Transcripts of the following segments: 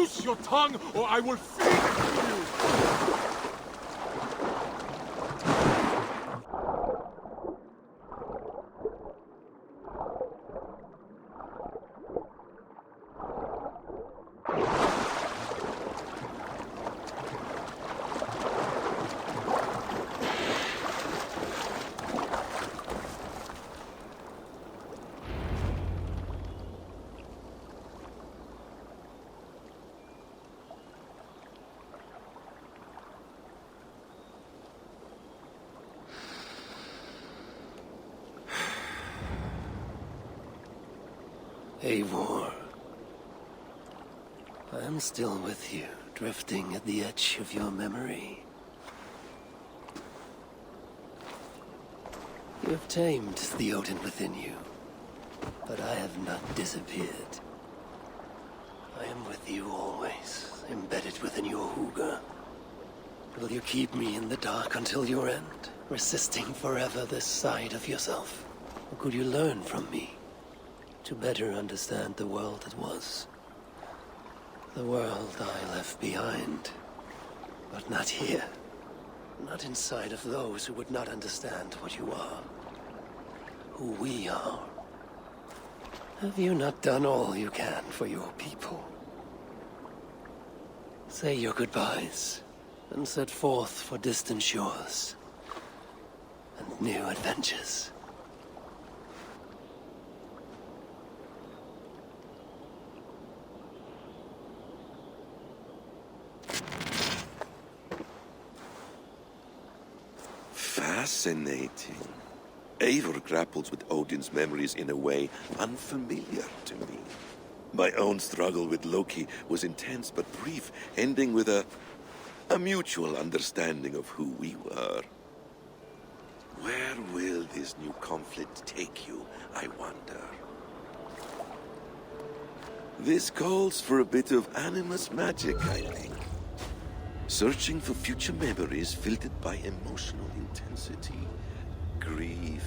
Loose your tongue, or I will feed it to you! Eivor, I am still with you, drifting at the edge of your memory. You have tamed the Odin within you, but I have not disappeared. I am with you always, embedded within your hooga. Will you keep me in the dark until your end, resisting forever this side of yourself? Or could you learn from me? To better understand the world that was. The world I left behind. But not here. Not inside of those who would not understand what you are. Who we are. Have you not done all you can for your people? Say your goodbyes, and set forth for distant shores. And new adventures. Fascinating. Eivor grapples with Odin's memories in a way unfamiliar to me. My own struggle with Loki was intense but brief, ending with a mutual understanding of who we were. Where will this new conflict take you, I wonder? This calls for a bit of animus magic, I think. Searching for future memories filtered by emotional intensity, grief,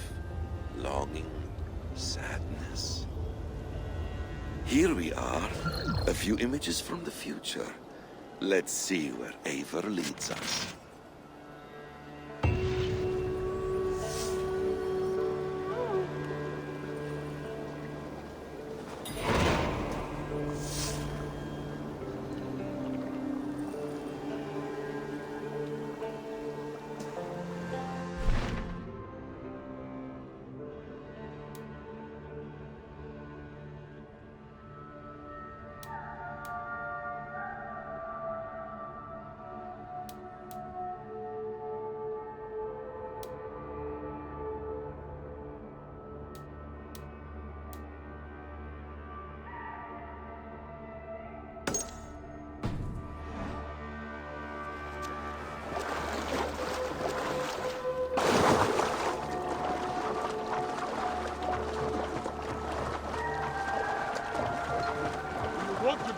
longing, sadness. Here we are, a few images from the future. Let's see where Eivor leads us.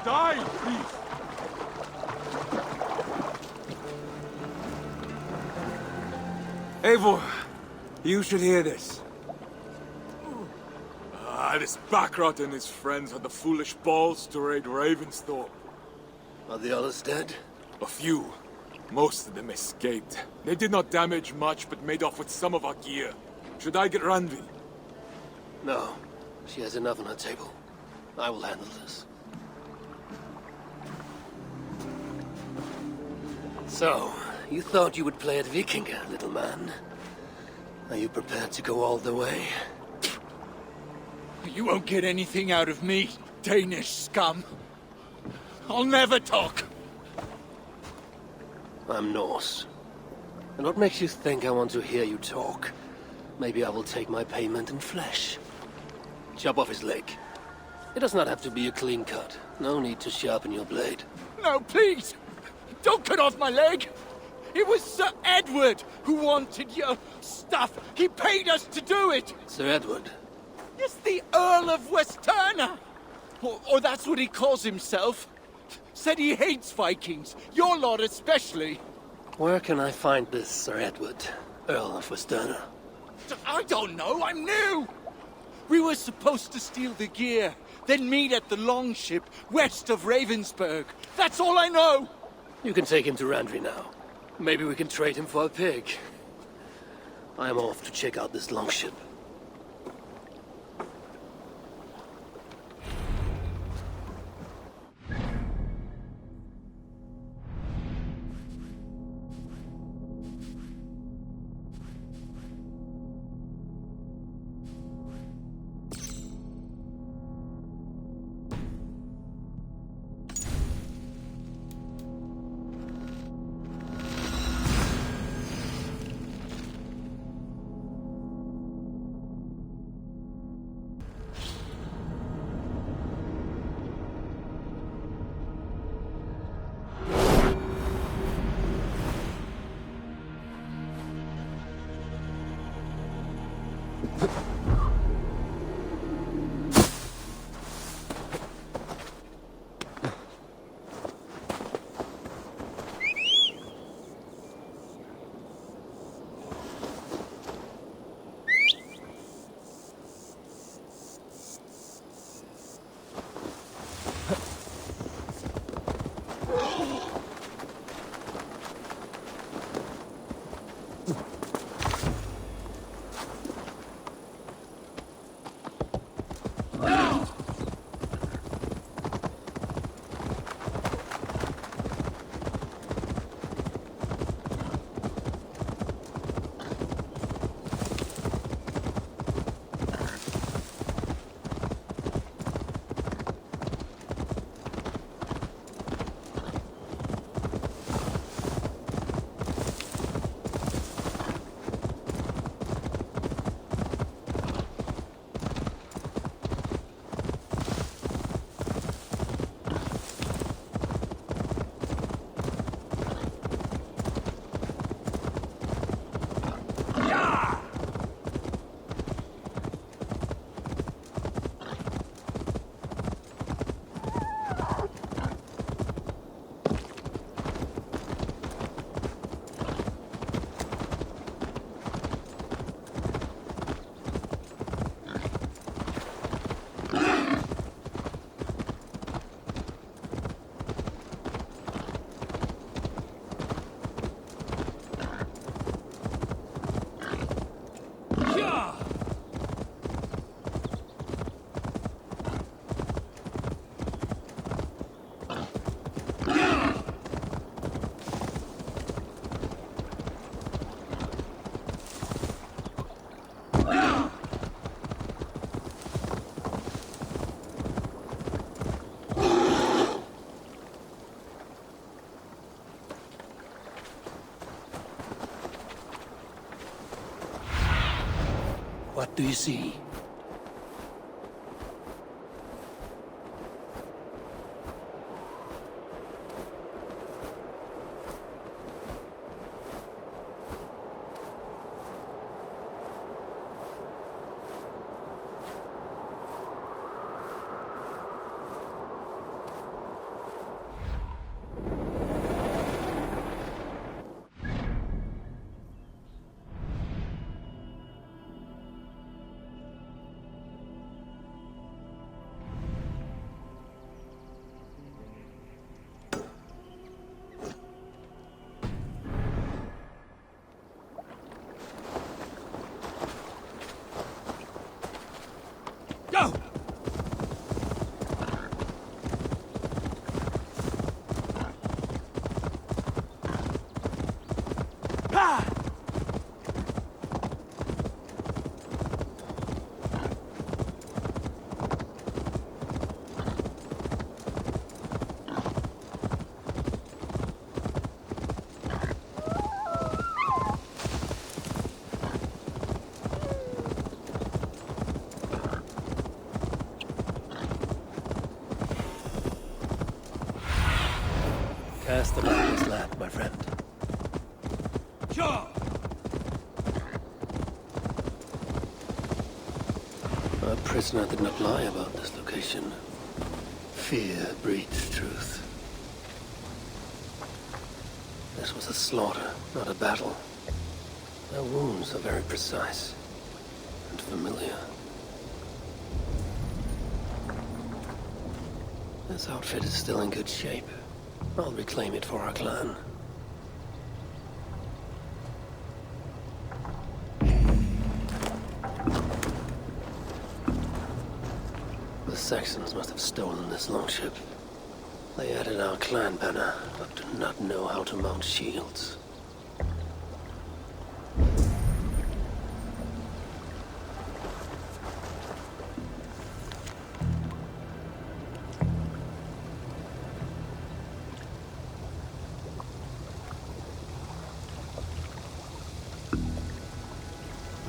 Die, please! Eivor, you should hear this. This Backrot and his friends had the foolish balls to raid Ravensthorpe. Are the others dead? A few. Most of them escaped. They did not damage much, but made off with some of our gear. Should I get Randvi? No. She has enough on her table. I will handle this. So, you thought you would play at Viking, little man. Are you prepared to go all the way? You won't get anything out of me, Danish scum. I'll never talk. I'm Norse. And what makes you think I want to hear you talk? Maybe I will take my payment in flesh. Chop off his leg. It does not have to be a clean cut. No need to sharpen your blade. No, please! Don't cut off my leg! It was Sir Edward who wanted your stuff. He paid us to do it! Sir Edward? Yes, the Earl of Westerna! Or that's what he calls himself. Said he hates Vikings, your lot especially. Where can I find this Sir Edward, Earl of Westerna? I don't know, I'm new! We were supposed to steal the gear, then meet at the longship west of Ravensburg. That's all I know! You can take him to Randvi now. Maybe we can trade him for a pig. I am off to check out this longship. What do you see? Go! Cast the light lamp, my friend. Sure! A prisoner did not lie about this location. Fear breeds truth. This was a slaughter, not a battle. Their wounds are very precise and familiar. This outfit is still in good shape. I'll reclaim it for our clan. The Saxons must have stolen this longship. They added our clan banner, but do not know how to mount shields.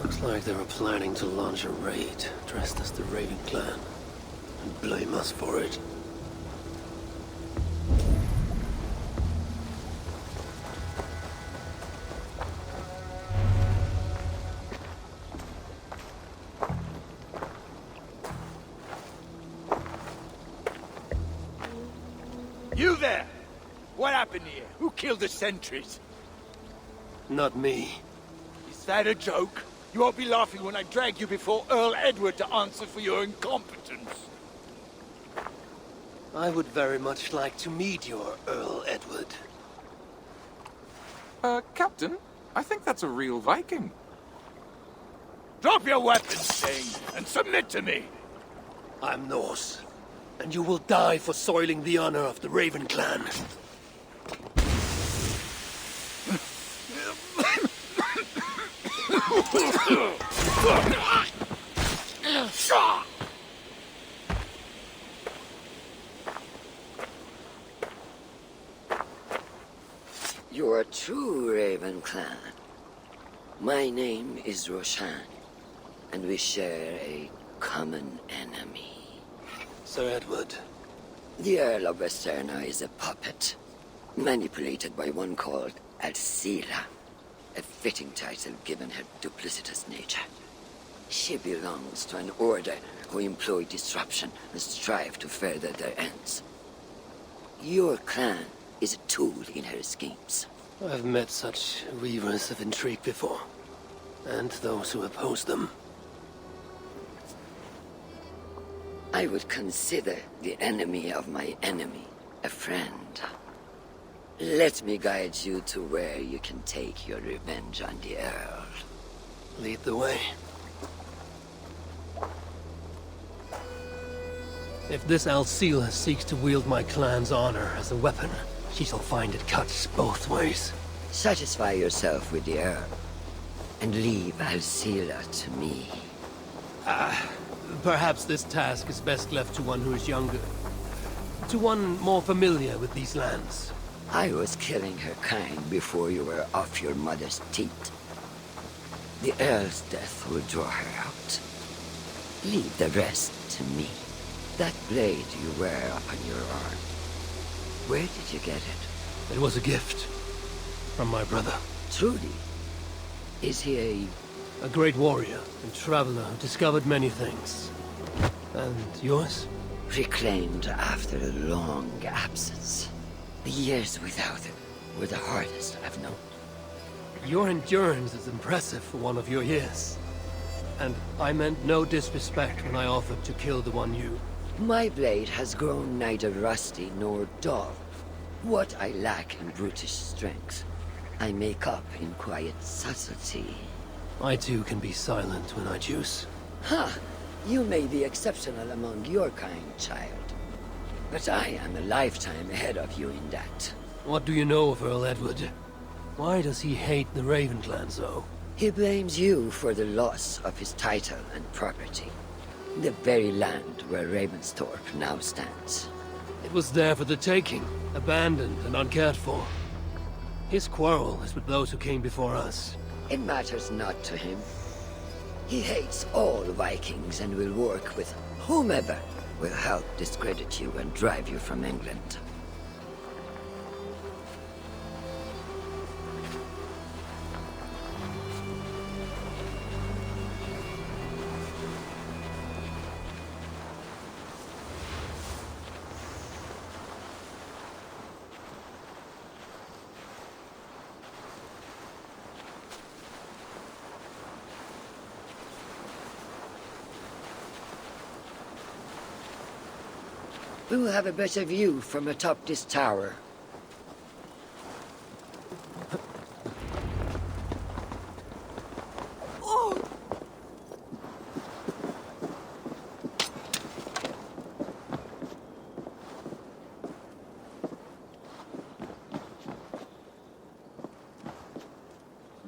Looks like they were planning to launch a raid, dressed as the Raven clan, and blame us for it. You there! What happened here? Who killed the sentries? Not me. Is that a joke? You won't be laughing when I drag you before Earl Edward to answer for your incompetence. I would very much like to meet your Earl Edward. Captain, I think that's a real Viking. Drop your weapons, Thane, and submit to me! I'm Norse, and you will die for soiling the honor of the Raven clan. You're a true Raven clan. My name is Roshan, and we share a common enemy. Sir Edward, The Earl of Westerna is a puppet, manipulated by one called Alcira, a fitting title given her duplicitous nature. She belongs to an order who employ disruption and strive to further their ends. Your clan is a tool in her schemes. I've met such weavers of intrigue before, and those who oppose them. I would consider the enemy of my enemy a friend. Let me guide you to where you can take your revenge on the Earl. Lead the way. If this Alcila seeks to wield my clan's honor as a weapon, she shall find it cuts both ways. Satisfy yourself with the Earl, and leave Alcila to me. Perhaps this task is best left to one who is younger. To one more familiar with these lands. I was killing her kind before you were off your mother's teat. The Earl's death will draw her out. Leave the rest to me. That blade you wear upon your arm, where did you get it? It was a gift from my brother. Truly? Is he A great warrior and traveler who discovered many things. And yours? reclaimed after a long absence? The years without it were the hardest I've known. Your endurance is impressive for one of your years. And I meant no disrespect when I offered to kill the one you... My blade has grown neither rusty nor dull. What I lack in brutish strength, I make up in quiet subtlety. I too can be silent when I choose. Ha! You may be exceptional among your kind, child. But I am a lifetime ahead of you in that. What do you know of Earl Edward? Why does he hate the Raven clan so? He blames you for the loss of his title and property. The very land where Ravensthorpe now stands. It was there for the taking, abandoned and uncared for. His quarrel is with those who came before us. It matters not to him. He hates all Vikings and will work with whomever will help discredit you and drive you from England. We will have a better view from atop this tower.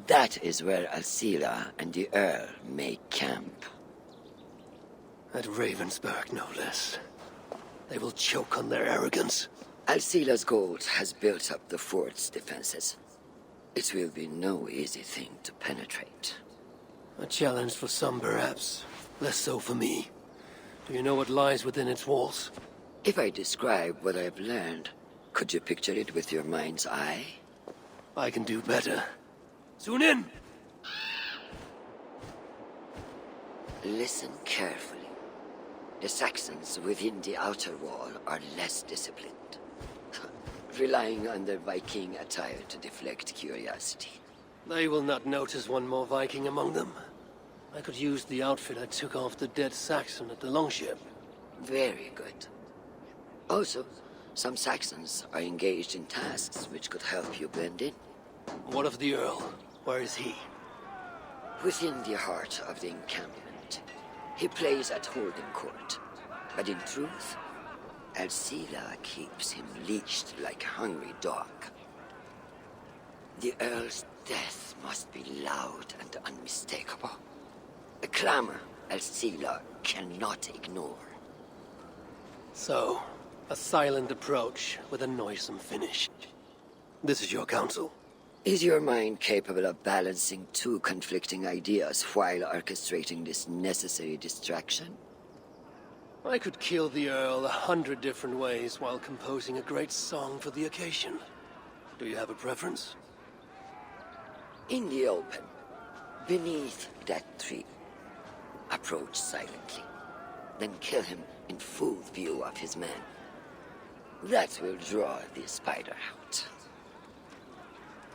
That is where Alcila and the Earl make camp. At Ravensburg, no less. They will choke on their arrogance. Alcila's gold has built up the fort's defenses. It will be no easy thing to penetrate. A challenge for some, perhaps. Less so for me. Do you know what lies within its walls? If I describe what I've learned, could you picture it with your mind's eye? I can do better. Soon in! Listen carefully. The Saxons within the outer wall are less disciplined, relying on their Viking attire to deflect curiosity. They will not notice one more Viking among them. I could use the outfit I took off the dead Saxon at the longship. Very good. Also, some Saxons are engaged in tasks which could help you blend in. What of the Earl? Where is he? Within the heart of the encampment, he plays at holding court. But in truth, Alcila keeps him leashed like a hungry dog. The Earl's death must be loud and unmistakable. A clamor Alcila cannot ignore. So, a silent approach with a noisome finish. This is your counsel. Is your mind capable of balancing two conflicting ideas while orchestrating this necessary distraction? I could kill the Earl 100 different ways while composing a great song for the occasion. Do you have a preference? In the open, beneath that tree. Approach silently, then kill him in full view of his men. That will draw the spider out.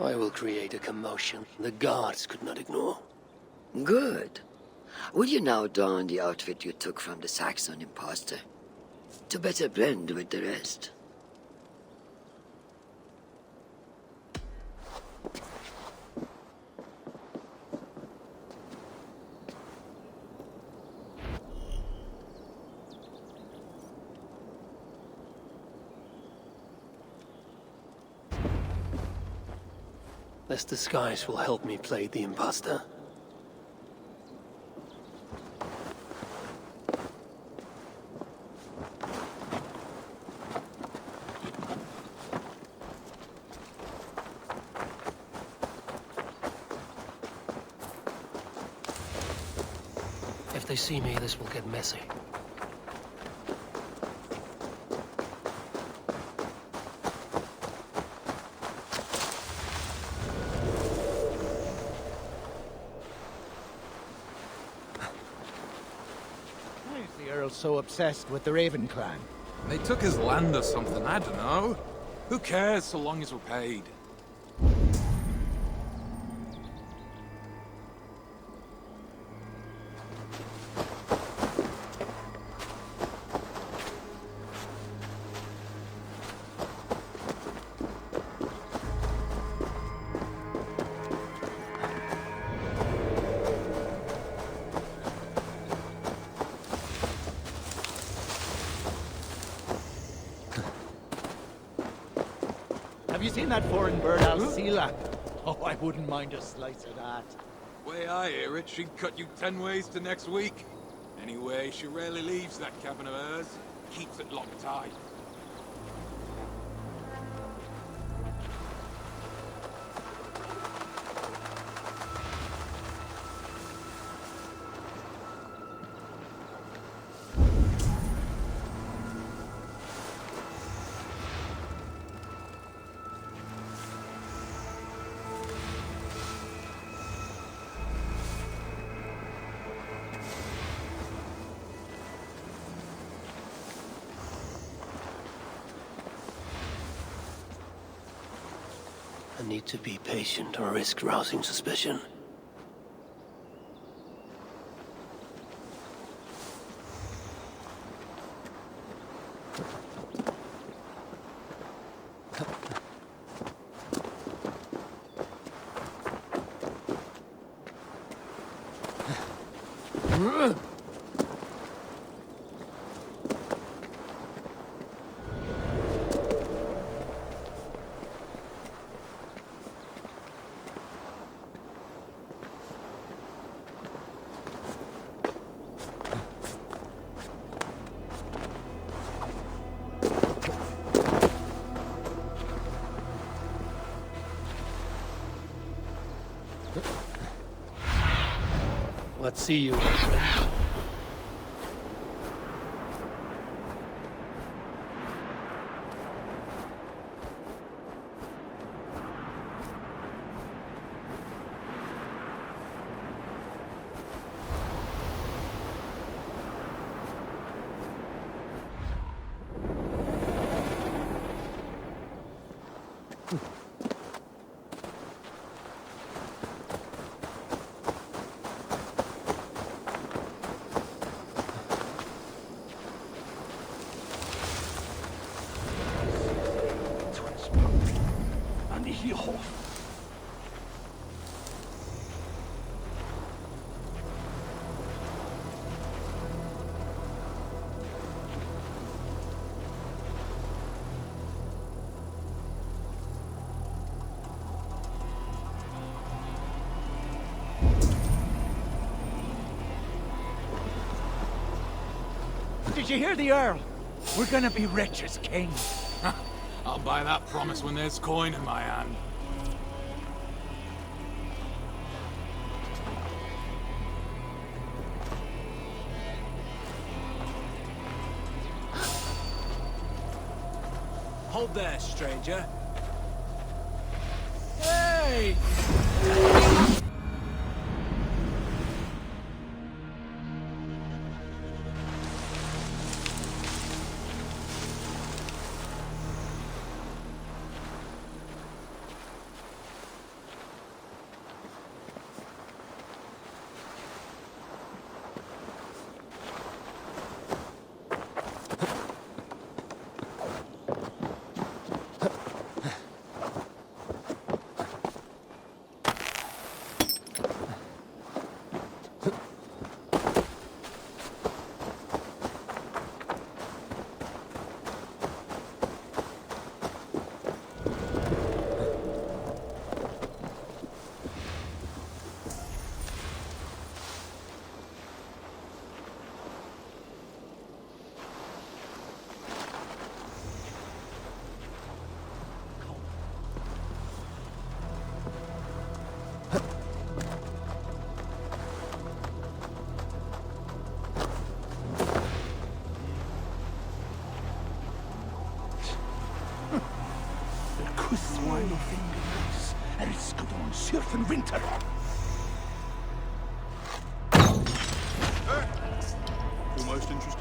I will create a commotion the gods could not ignore. Good. Will you now don the outfit you took from the Saxon imposter? To better blend with the rest. This disguise will help me play the imposter. If they see me, this will get messy. So obsessed with the Raven clan. They took his land or something, I don't know. Who cares so long as we're paid? Have you seen that foreign bird, Alcila? Oh, I wouldn't mind a slice of that. Way I hear it, she'd cut you 10 ways to next week. Anyway, she rarely leaves that cabin of hers. Keeps it locked tight. I need to be patient or risk rousing suspicion. Let's see you, my friend. Did you hear the Earl? We're gonna be rich as kings. I'll buy that promise when there's coin in my hand. Hold there, stranger. Hey! Kuswine of fingers, and it's good on surf and winter. Almost interested.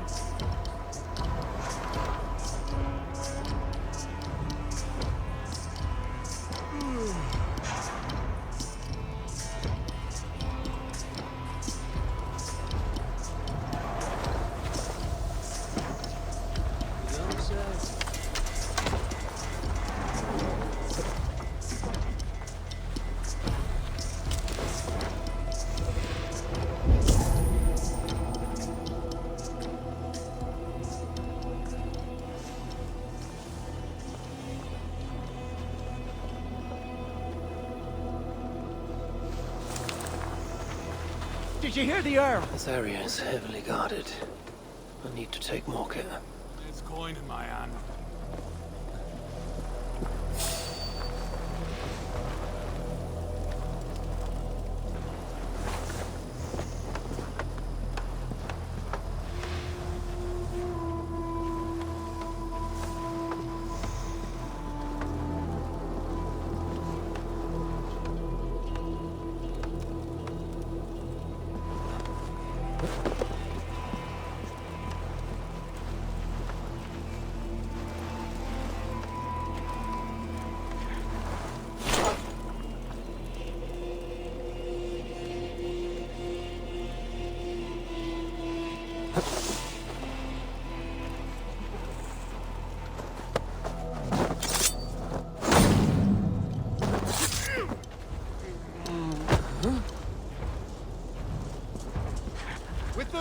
Did you hear the Earl? This area is heavily guarded. I need to take more care. There's coin in my hand.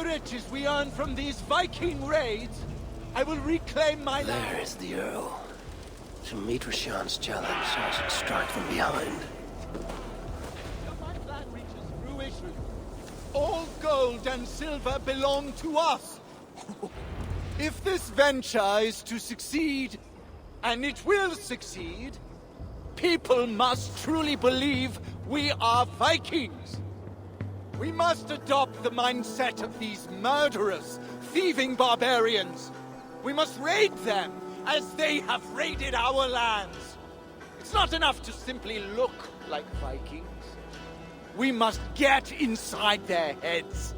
the riches we earn from these Viking raids, I will reclaim my land. There is the Earl. To meet Rashan's challenge, I should strike from behind. If my plan reaches fruition, all gold and silver belong to us. If this venture is to succeed, and it will succeed, people must truly believe we are Vikings. We must adopt the mindset of these murderous, thieving barbarians. We must raid them as they have raided our lands. It's not enough to simply look like Vikings. We must get inside their heads.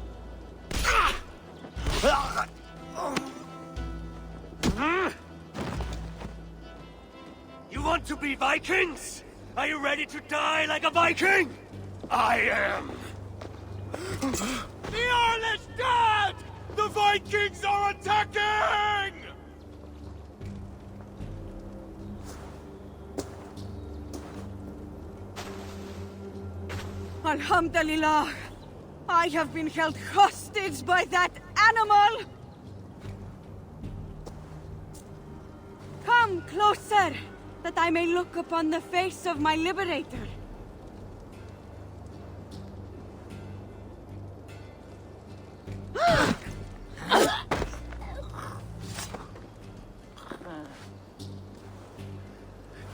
You want to be Vikings? Are you ready to die like a Viking? I am. The Earl is dead! The Vikings are attacking! Alhamdulillah! I have been held hostage by that animal! Come closer, that I may look upon the face of my liberator.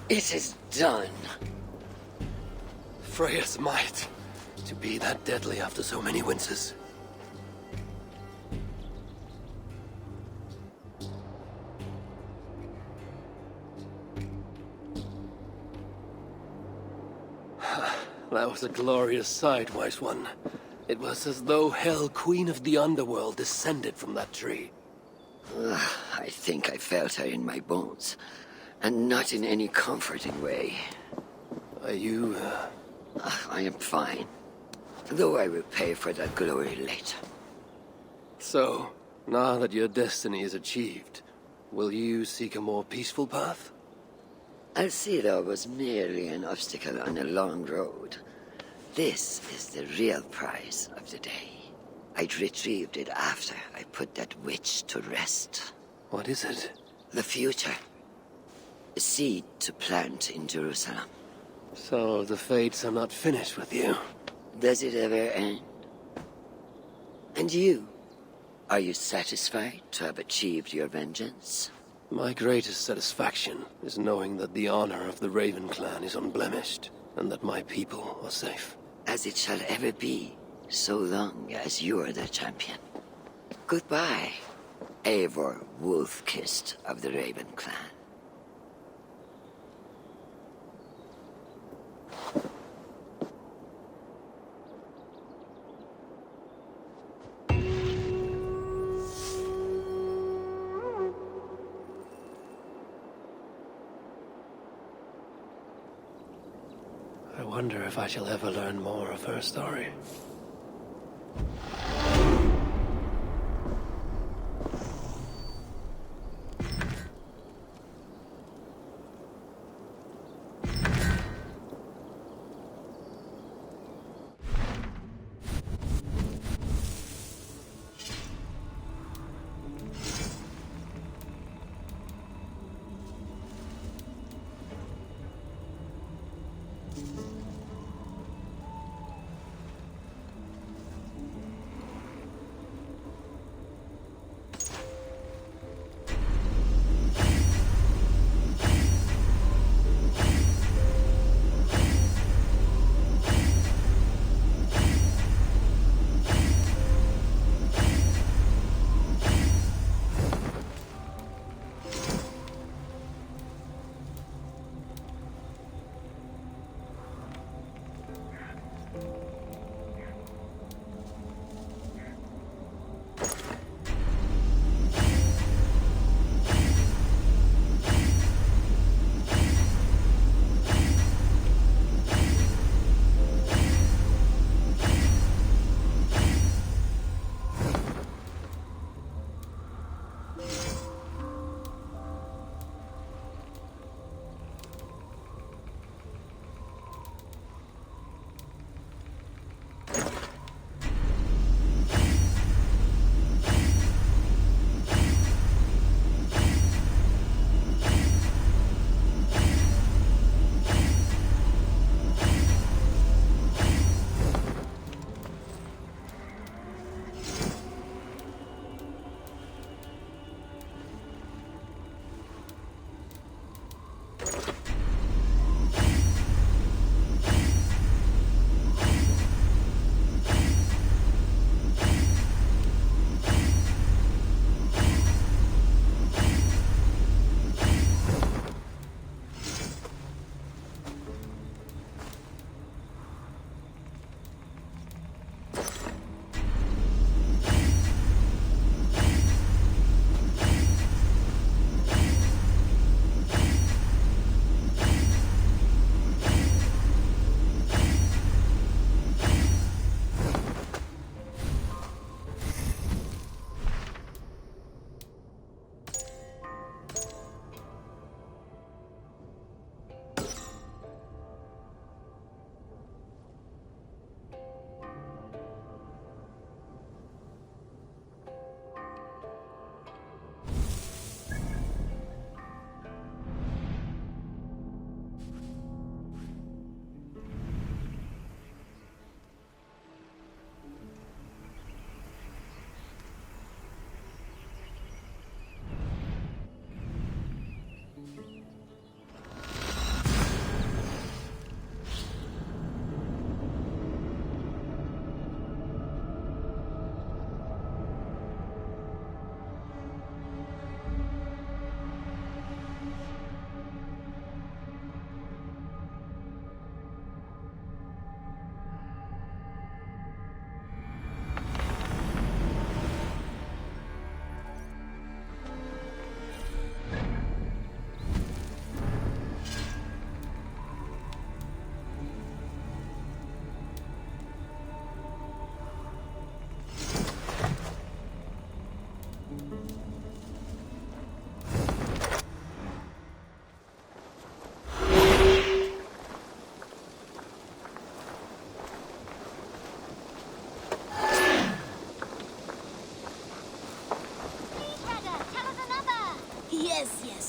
It is done. Freya's might. To be that deadly after so many winters. That was a glorious sight, Wise One. It was as though Hell, Queen of the Underworld, descended from that tree. I think I felt her in my bones, and not in any comforting way. Are you, I am fine, though I will pay for that glory later. So, now that your destiny is achieved, will you seek a more peaceful path? Alcira was merely an obstacle on a long road. This is the real prize of the day. I'd retrieved it after I put that witch to rest. What is it? The future. A seed to plant in Jerusalem. So the fates are not finished with you. Does it ever end? And you? Are you satisfied to have achieved your vengeance? My greatest satisfaction is knowing that the honor of the Raven clan is unblemished, and that my people are safe. As it shall ever be, so long as you are the champion. Goodbye, Eivor Wolf-Kissed of the Raven clan. I wonder if I shall ever learn more of her story.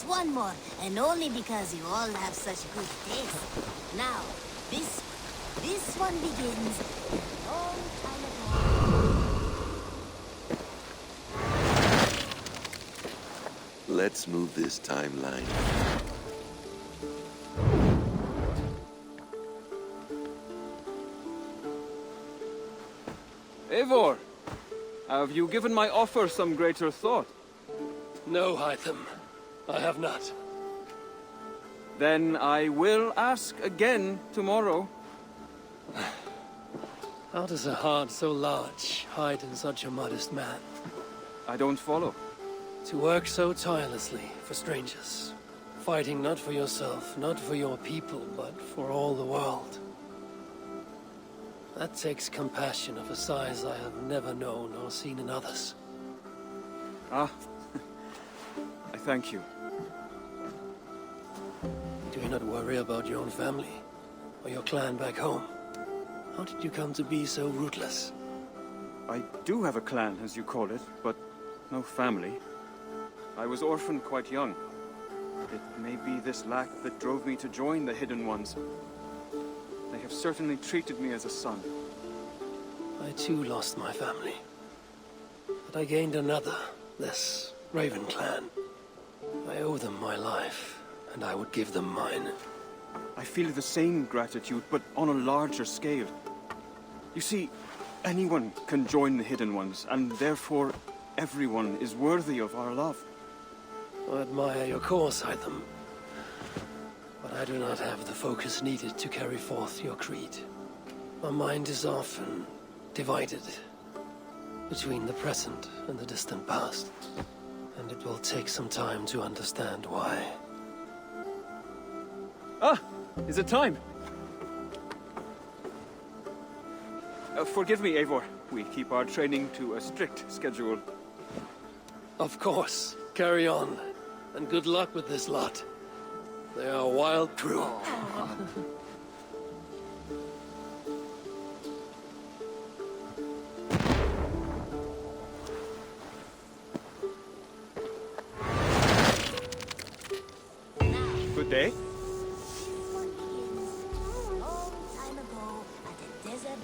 Just one more, and only because you all have such good taste. Now, this one begins a long time ago. Let's move this timeline. Eivor, have you given my offer some greater thought? No, Hytham. I have not. Then I will ask again tomorrow. How does a heart so large hide in such a modest man? I don't follow. To work so tirelessly for strangers. Fighting not for yourself, not for your people, but for all the world. That takes compassion of a size I have never known or seen in others. Ah, I thank you. Do you not worry about your own family? Or your clan back home? How did you come to be so rootless? I do have a clan, as you call it, but no family. I was orphaned quite young. It may be this lack that drove me to join the Hidden Ones. They have certainly treated me as a son. I too lost my family. But I gained another, this Raven clan. I owe them my life, and I would give them mine. I feel the same gratitude, but on a larger scale. You see, anyone can join the Hidden Ones, and therefore everyone is worthy of our love. I admire your cause, Hytham. But I do not have the focus needed to carry forth your creed. My mind is often divided between the present and the distant past. And it will take some time to understand why. Ah! Is it time? Forgive me, Eivor. We keep our training to a strict schedule. Of course. Carry on. And good luck with this lot. They are a wild crew. Good day. One begins a long time ago at a desert.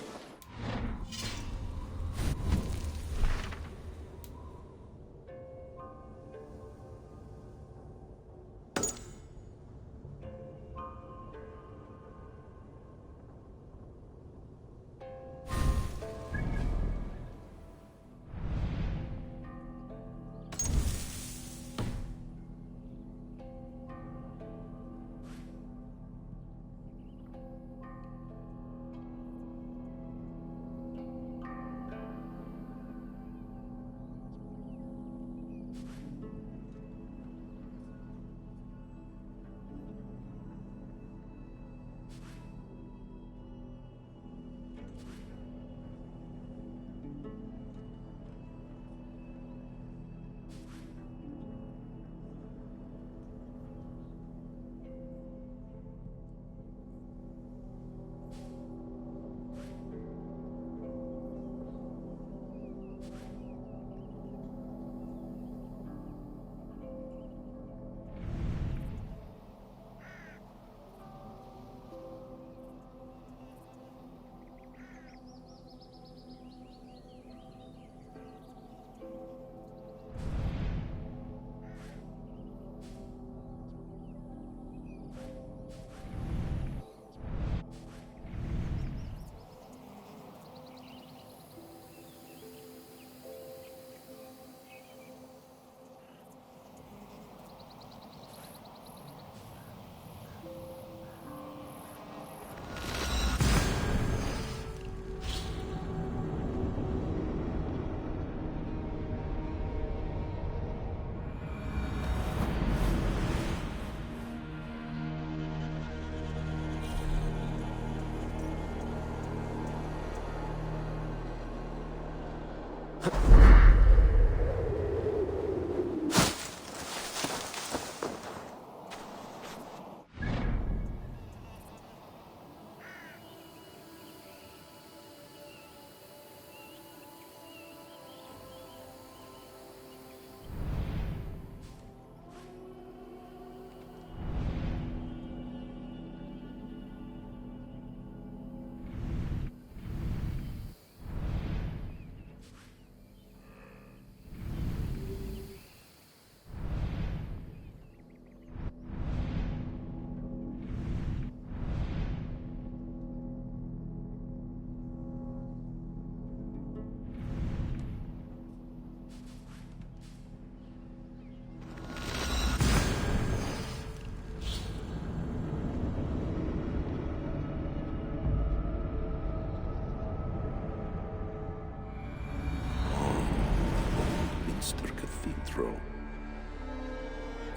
Jungfrau.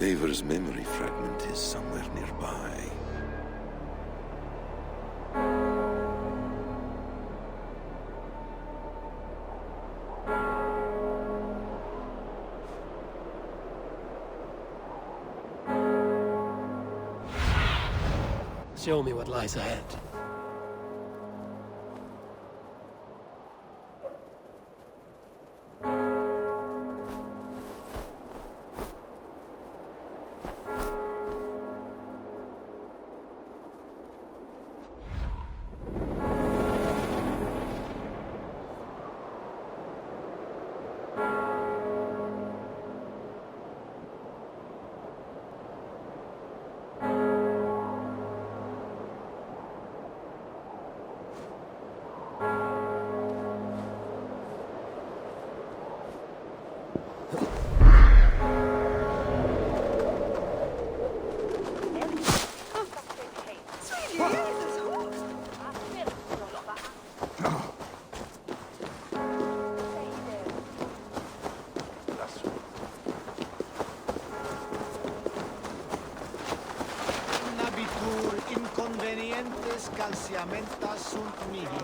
Eivor's memory fragment is somewhere nearby. Show me what lies ahead. Inconvenientes calciamentas sunt mihi.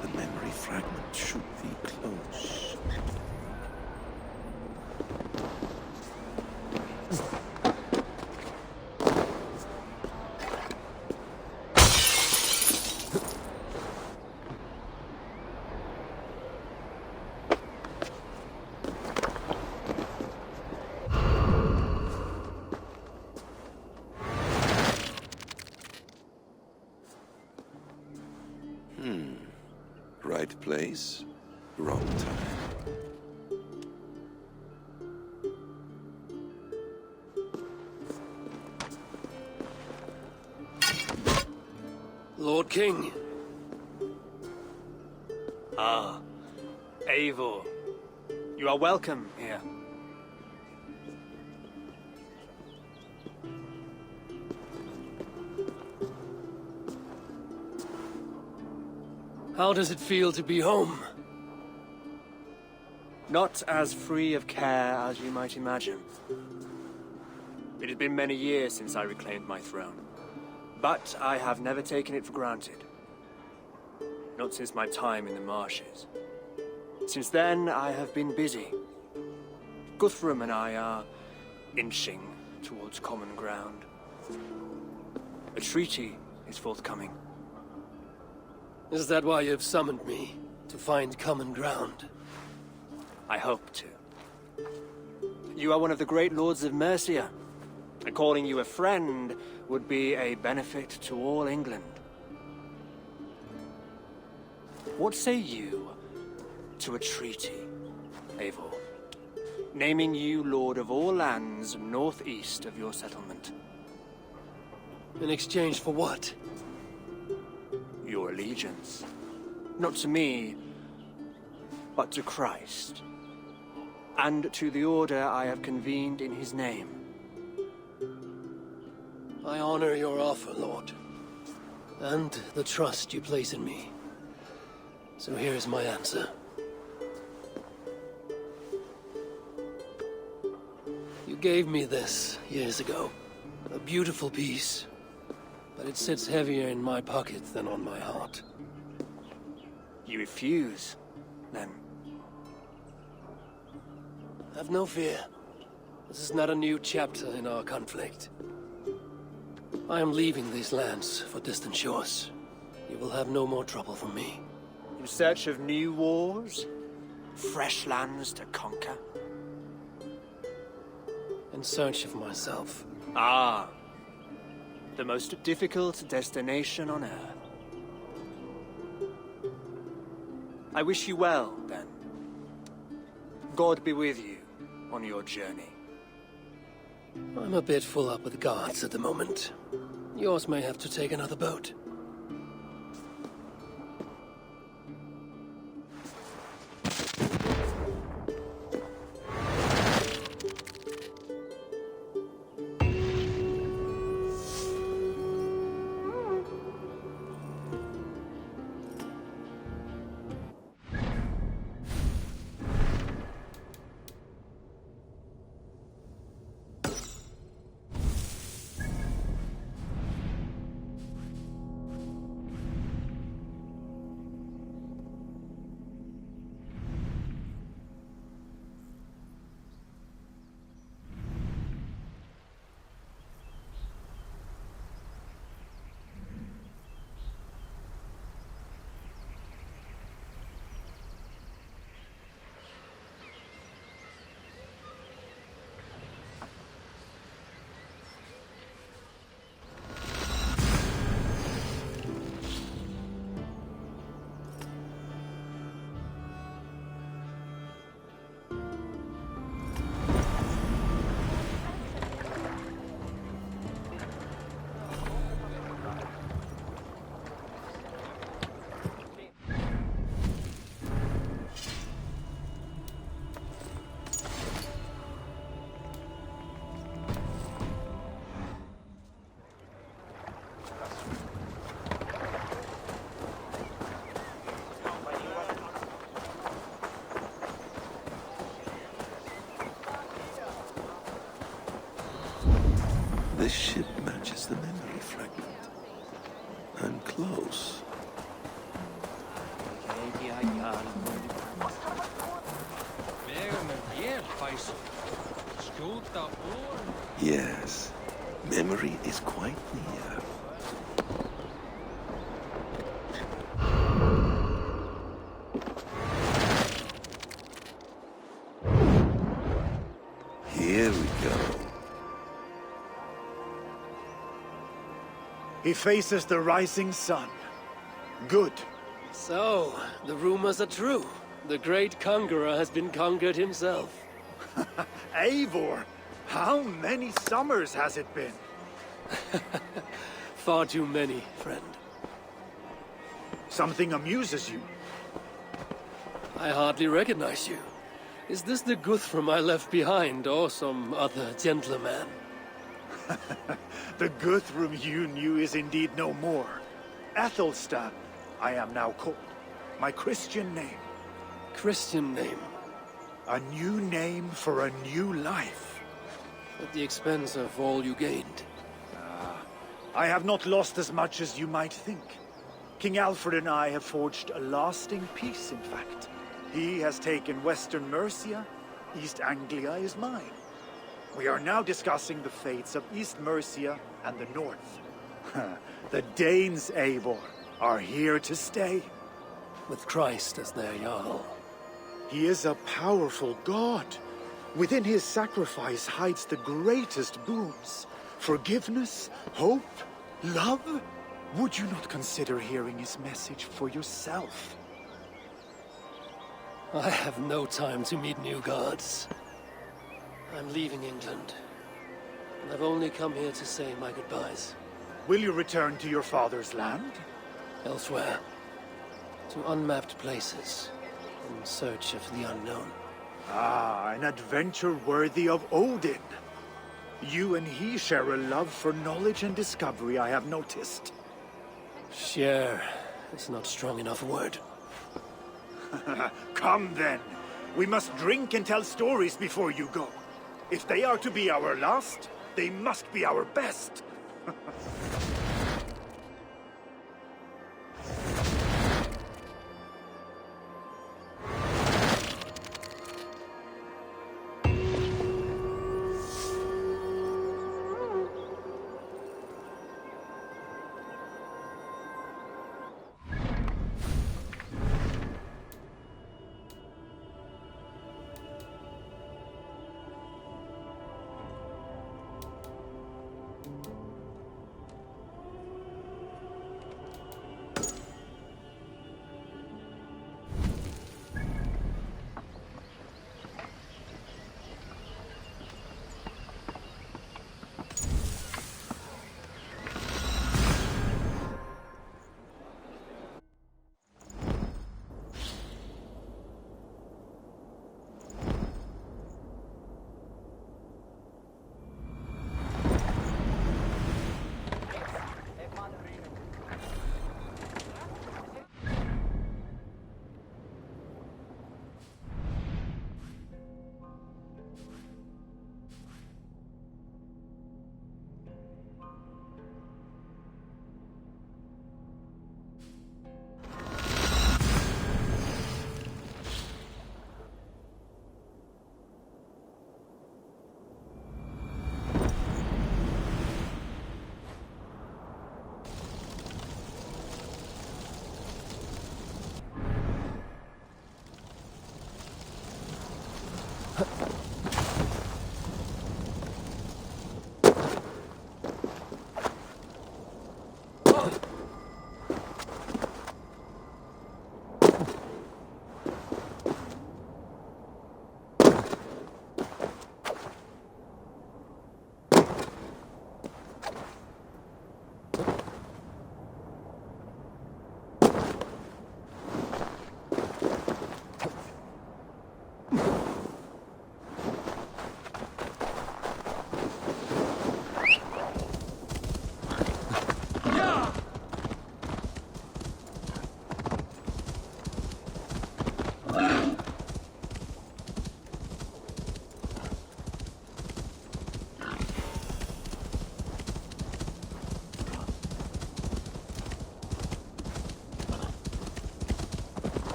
The memory fragment should be close. Right place, wrong time. Lord King. Ah, Eivor. You are welcome here. How does it feel to be home? Not as free of care as you might imagine. It has been many years since I reclaimed my throne, but I have never taken it for granted. Not since my time in the marshes. Since then, I have been busy. Guthrum and I are inching towards common ground. A treaty is forthcoming. Is that why you've summoned me? To find common ground? I hope to. You are one of the great lords of Mercia, and calling you a friend would be a benefit to all England. What say you to a treaty, Eivor? Naming you lord of all lands northeast of your settlement. In exchange for what? Your allegiance. Not to me, but to Christ. And to the order I have convened in his name. I honor your offer, Lord. And the trust you place in me. So here's my answer. You gave me this years ago. A beautiful piece. But it sits heavier in my pocket than on my heart. You refuse, then? Have no fear. This is not a new chapter in our conflict. I am leaving these lands for distant shores. You will have no more trouble from me. In search of new wars? Fresh lands to conquer? In search of myself. Ah. The most difficult destination on Earth. I wish you well, then. God be with you on your journey. I'm a bit full up with guards at the moment. Yours may have to take another boat. This ship matches the memory fragment. I'm close. Yes, memory is quite near. Here we go. He faces the rising sun. Good. So, the rumors are true. The great conqueror has been conquered himself. Eivor! How many summers has it been? Far too many, friend. Something amuses you. I hardly recognize you. Is this the Guthrum I left behind, or some other gentleman? The Guthrum you knew is indeed no more. Athelstan, I am now called. My Christian name. Christian name? A new name for a new life. At the expense of all you gained. I have not lost as much as you might think. King Alfred and I have forged a lasting peace, in fact. He has taken Western Mercia. East Anglia is mine. We are now discussing the fates of East Mercia and the North. The Danes, Eivor, are here to stay. With Christ as their Jarl. He is a powerful god. Within his sacrifice hides the greatest boons. Forgiveness, hope, love. Would you not consider hearing his message for yourself? I have no time to meet new gods. I'm leaving England. And I've only come here to say my goodbyes. Will you return to your father's land? Elsewhere. To unmapped places. In search of the unknown. Ah, an adventure worthy of Odin. You and he share a love for knowledge and discovery, I have noticed. Share is not strong enough a word. Come then. We must drink and tell stories before you go. If they are to be our last, they must be our best.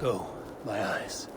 Go, my eyes.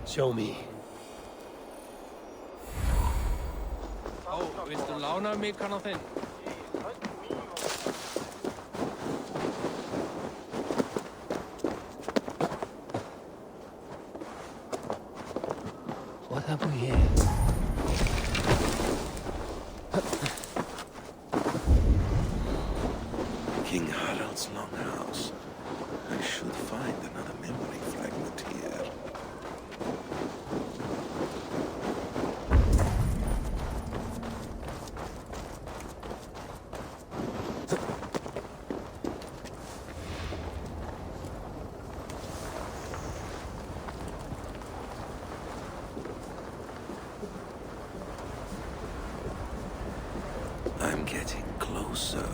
Show me. Viltu lána mig kannan þinn? What have we here? King Harald's longhouse. I should find another memory fragment here. I'm getting closer.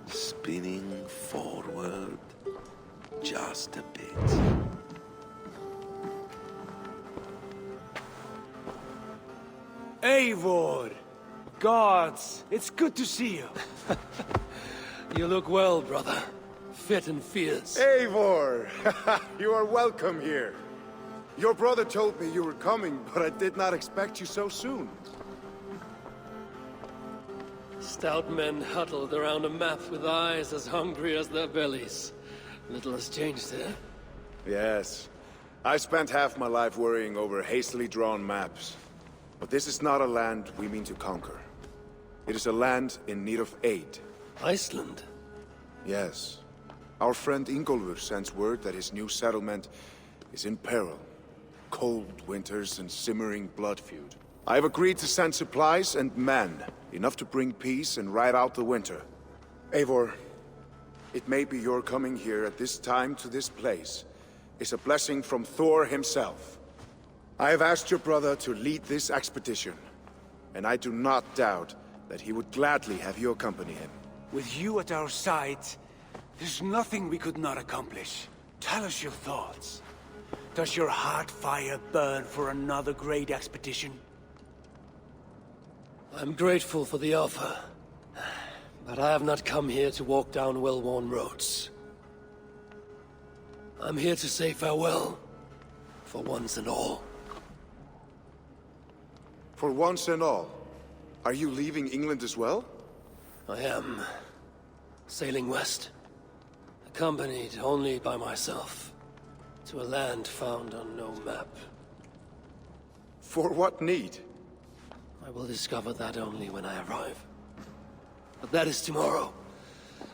Spinning forward just a bit. Eivor! Gods, it's good to see you. You look well, brother. Fit and fierce. Eivor! You are welcome here. Your brother told me you were coming, but I did not expect you so soon. Stout men huddled around a map with eyes as hungry as their bellies. Little has changed there. Yes. I spent half my life worrying over hastily drawn maps. But this is not a land we mean to conquer. It is a land in need of aid. Iceland? Yes. Our friend Ingólfur sends word that his new settlement is in peril. Cold winters and simmering blood feud. I have agreed to send supplies and men, enough to bring peace and ride out the winter. Eivor, it may be your coming here at this time to this place is a blessing from Thor himself. I have asked your brother to lead this expedition, and I do not doubt that he would gladly have you accompany him. With you at our side, there's nothing we could not accomplish. Tell us your thoughts. Does your heart fire burn for another great expedition? I'm grateful for the offer, but I have not come here to walk down well-worn roads. I'm here to say farewell, for once and all. For once and all? Are you leaving England as well? I am. Sailing west. Accompanied only by myself. To a land found on no map. For what need? I will discover that only when I arrive. But that is tomorrow.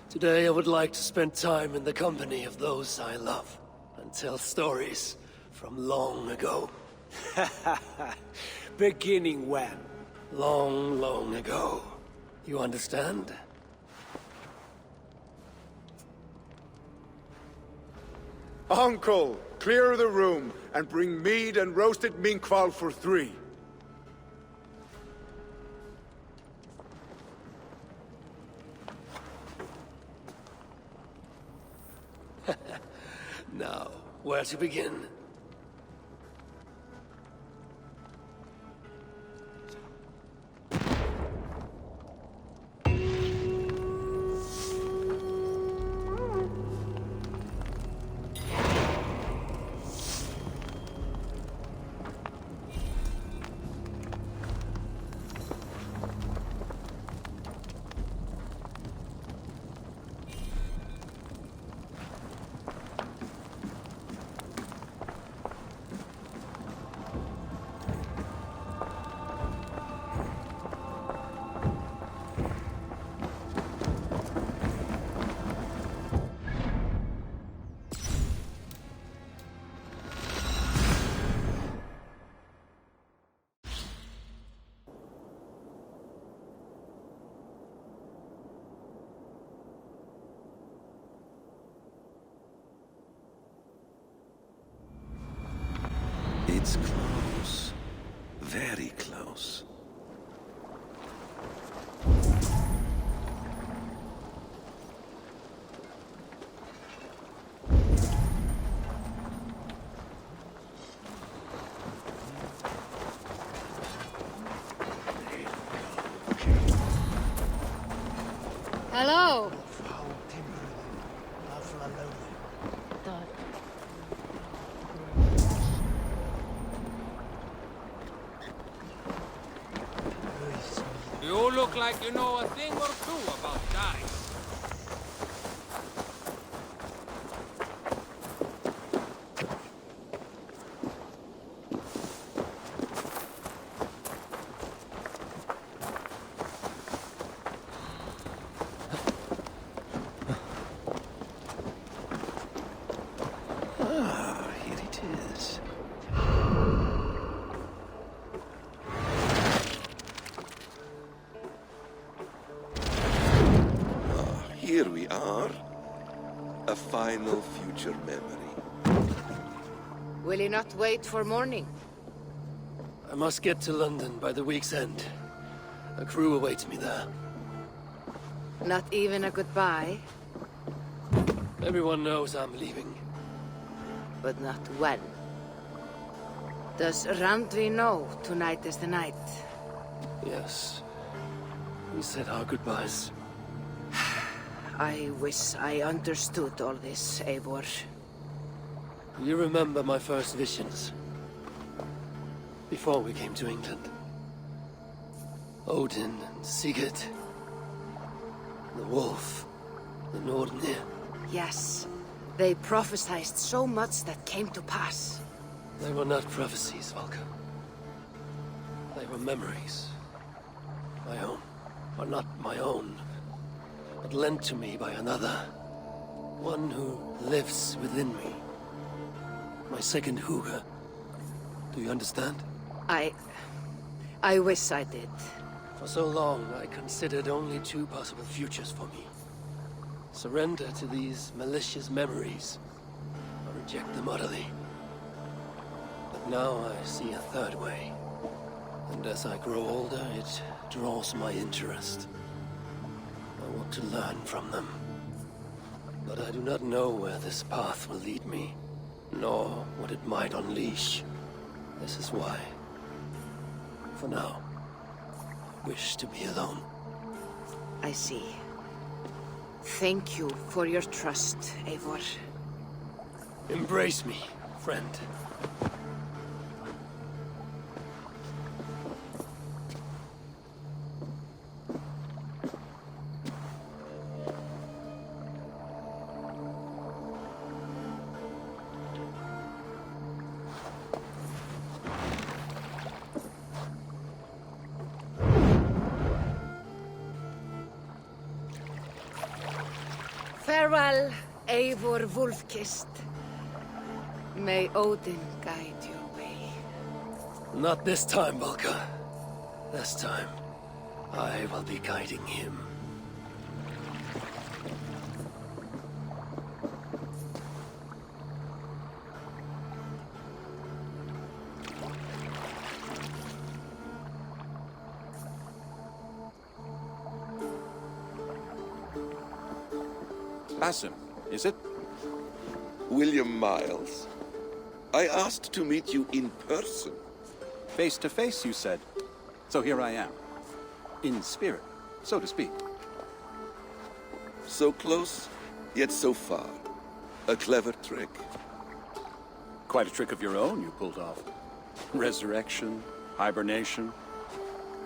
Today I would like to spend time in the company of those I love. And tell stories from long ago. Beginning when? Long, long ago. You understand? Uncle, clear the room and bring mead and roasted minkval for 3. Now, where to begin? very close. Hello. You look like you know a thing or two about dice. Ah, here it is. Here we are. A final future memory. Will you not wait for morning? I must get to London by the week's end. A crew awaits me there. Not even a goodbye, Everyone knows I'm leaving. but not when. Does Randvi know tonight is the night? Yes. We said our goodbyes. I wish I understood all this, Eivor. You remember my first visions? Before we came to England. Odin and Sigurd. The wolf. The Nordenir. Yes. They prophesied so much that came to pass. They were not prophecies, Valka. They were memories. My own. Or not my own, but lent to me by another. One who lives within me. My second Huga. Do you understand? I wish I did. For so long, I considered only two possible futures for me. Surrender to these malicious memories, or reject them utterly. But now I see a third way. And as I grow older, it draws my interest. I want to learn from them. But I do not know where this path will lead me, nor what it might unleash. This is why, for now, I wish to be alone. I see. Thank you for your trust, Eivor. Embrace me, friend. Farewell, Eivor Wolf-Kissed. May Odin guide your way. Not this time, Valka. This time, I will be guiding him. Assassan, is it? William Miles. I asked to meet you in person. Face to face, you said. So here I am. In spirit, so to speak. So close, yet so far. A clever trick. Quite a trick of your own you pulled off. Resurrection, hibernation.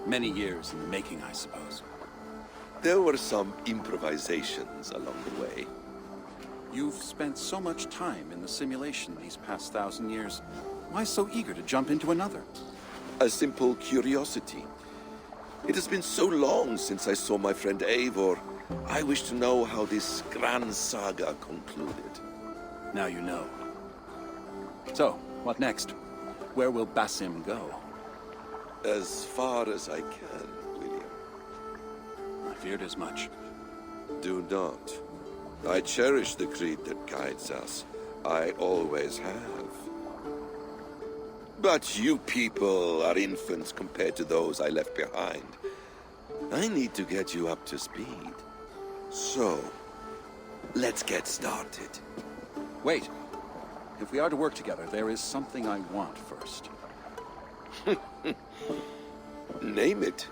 Many years in the making, I suppose. There were some improvisations along the way. You've spent so much time in the simulation these past 1,000 years. Why so eager to jump into another? A simple curiosity. It has been so long since I saw my friend Eivor. I wish to know how this grand saga concluded. Now you know. So, what next? Where will Basim go? As far as I can, William. I feared as much. Do not. I cherish the creed that guides us. I always have. But you people are infants compared to those I left behind. I need to get you up to speed. So, let's get started. Wait. If we are to work together, there is something I want first. Name it.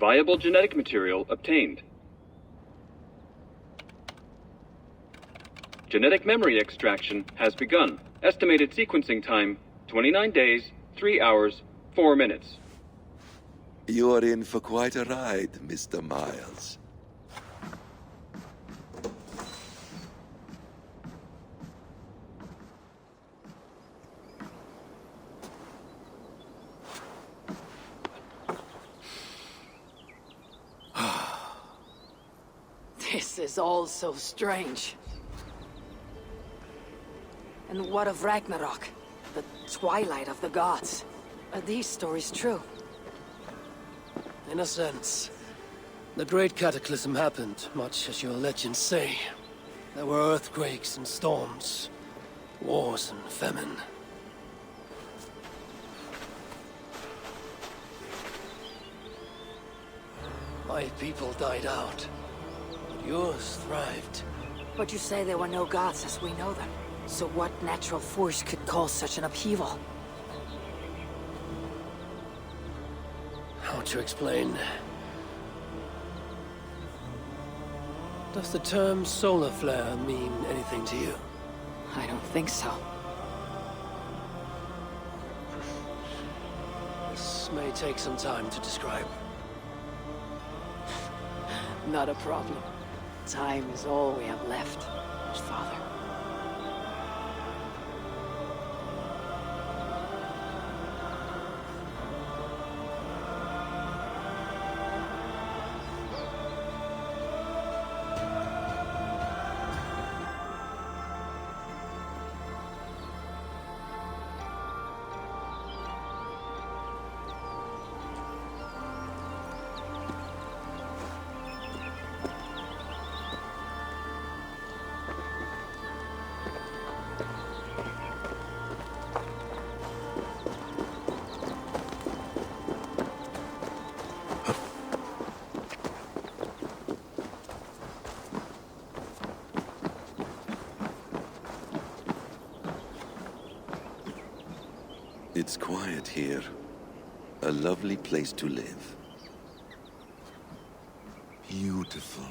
Viable genetic material obtained. Genetic memory extraction has begun. Estimated sequencing time, 29 days, 3 hours, 4 minutes. You are in for quite a ride, Mr. Miles. This is all so strange. And what of Ragnarok? The twilight of the gods? Are these stories true? In a sense. The Great Cataclysm happened, much as your legends say. There were earthquakes and storms, wars and famine. My people died out, but yours thrived. But you say there were no gods as we know them. So what natural force could cause such an upheaval? How to explain? Does the term solar flare mean anything to you? I don't think so. This may take some time to describe. Not a problem. Time is all we have left, Father. It's quiet here. A lovely place to live. Beautiful.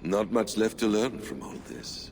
Not much left to learn from all this.